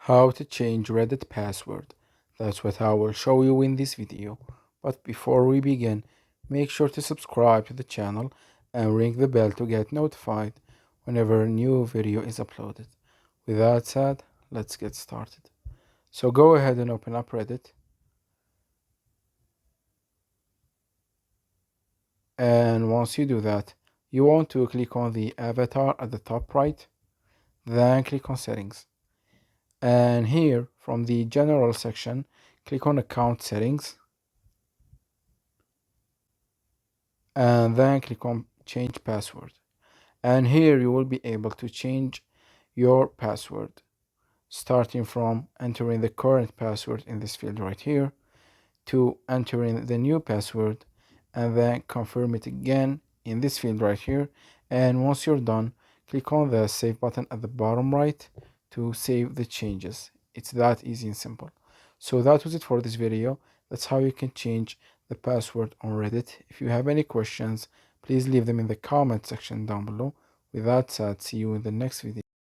How to change Reddit password. That's what I will show you in this video. But before we begin, make sure to subscribe to the channel and ring the bell to get notified whenever a new video is uploaded. With that said, let's get started. So go ahead and open up Reddit. And once you do that, you want to click on the avatar at the top right, then click on settings. And here from the general section, click on account settings and then click on change password. And here you will be able to change your password, starting from entering the current password in this field right here to entering the new password and then confirm it again in this field right here. And once you're done, click on the save button at the bottom right to save the changes. It's that easy and simple. So that was it for this video. That's how you can change the password on Reddit. If you have any questions, please leave them in the comment section down below. With that said, see you in the next video.